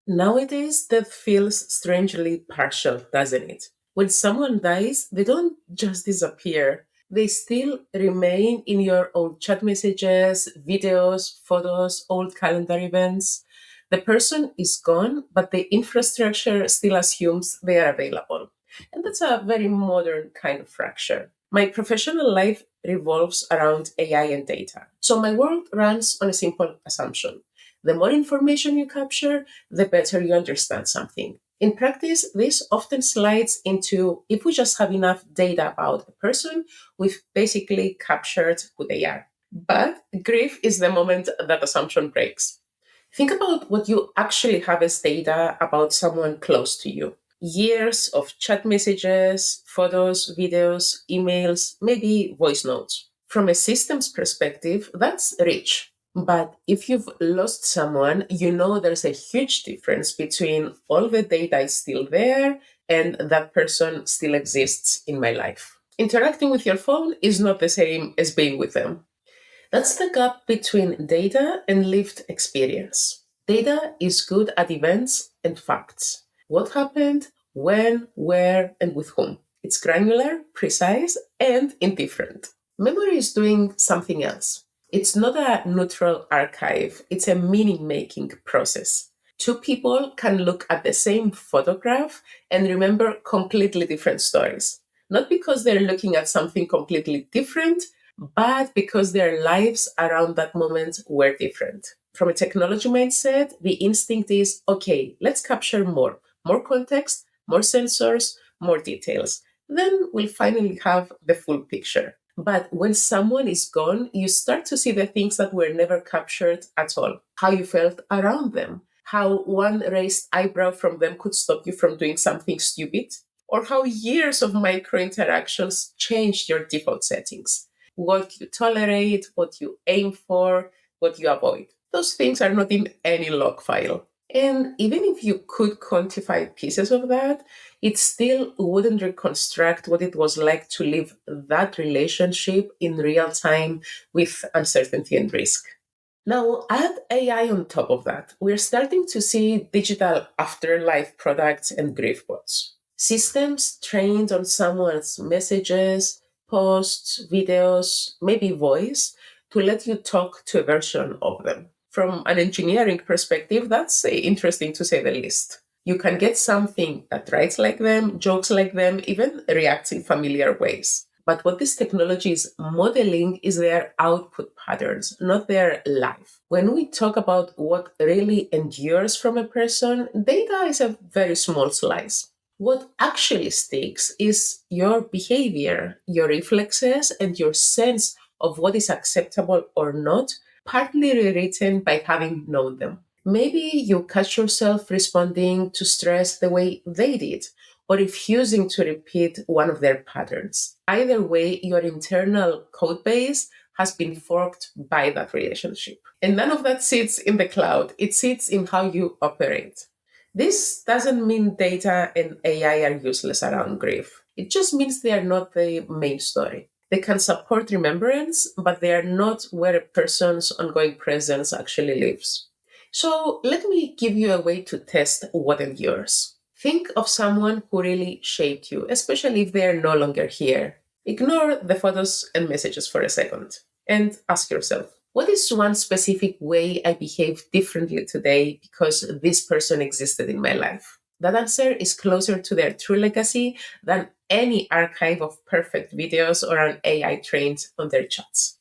Nowadays, that feels strangely partial, doesn't it? When someone dies, they don't just disappear. They still remain in your old chat messages, videos, photos, old calendar events. The person is gone, but the infrastructure still assumes they are available. And that's a very modern kind of fracture. My professional life revolves around AI and data. So my world runs on a simple assumption. The more information you capture, the better you understand something. In practice, this often slides into if we just have enough data about a person, we've basically captured who they are. But grief is the moment that assumption breaks. Think about what you actually have as data about someone close to you. Years of chat messages, photos, videos, emails, maybe voice notes. From a systems perspective, that's rich. But if you've lost someone, you know there's a huge difference between all the data is still there and that person still exists in my life. Interacting with your phone is not the same as being with them. That's the gap between data and lived experience. Data is good at events and facts. What happened, when, where, and with whom. It's granular, precise, and indifferent. Memory is doing something else. It's not a neutral archive, it's a meaning making process. Two people can look at the same photograph and remember completely different stories. Not because they're looking at something completely different, but because their lives around that moment were different. From a technology mindset, the instinct is okay, let's capture more context, more sensors, more details. Then we'll finally have the full picture. But when someone is gone, you start to see the things that were never captured at all. How you felt around them, how one raised eyebrow from them could stop you from doing something stupid, or how years of micro interactions changed your default settings, what you tolerate, what you aim for, what you avoid. Those things are not in any log file. And even if you could quantify pieces of that, it still wouldn't reconstruct what it was like to live that relationship in real time with uncertainty and risk. Now, add AI on top of that. We're starting to see digital afterlife products and grief bots. Systems trained on someone's messages, posts, videos, maybe voice to let you talk to a version of them. From an engineering perspective, that's interesting to say the least. You can get something that writes like them, jokes like them, even reacts in familiar ways. But what this technology is modeling is their output patterns, not their life. When we talk about what really endures from a person, data is a very small slice. What actually sticks is your behavior, your reflexes, and your sense of what is acceptable or not, partly rewritten by having known them. Maybe you catch yourself responding to stress the way they did, or refusing to repeat one of their patterns. Either way, your internal code base has been forked by that relationship. And none of that sits in the cloud, it sits in how you operate. This doesn't mean data and AI are useless around grief. It just means they are not the main story. They can support remembrance, but they are not where a person's ongoing presence actually lives. So let me give you a way to test what endures. Think of someone who really shaped you, especially if they are no longer here. Ignore the photos and messages for a second and ask yourself, what is one specific way I behave differently today because this person existed in my life? That answer is closer to their true legacy than any archive of perfect videos or an AI trained on their chats.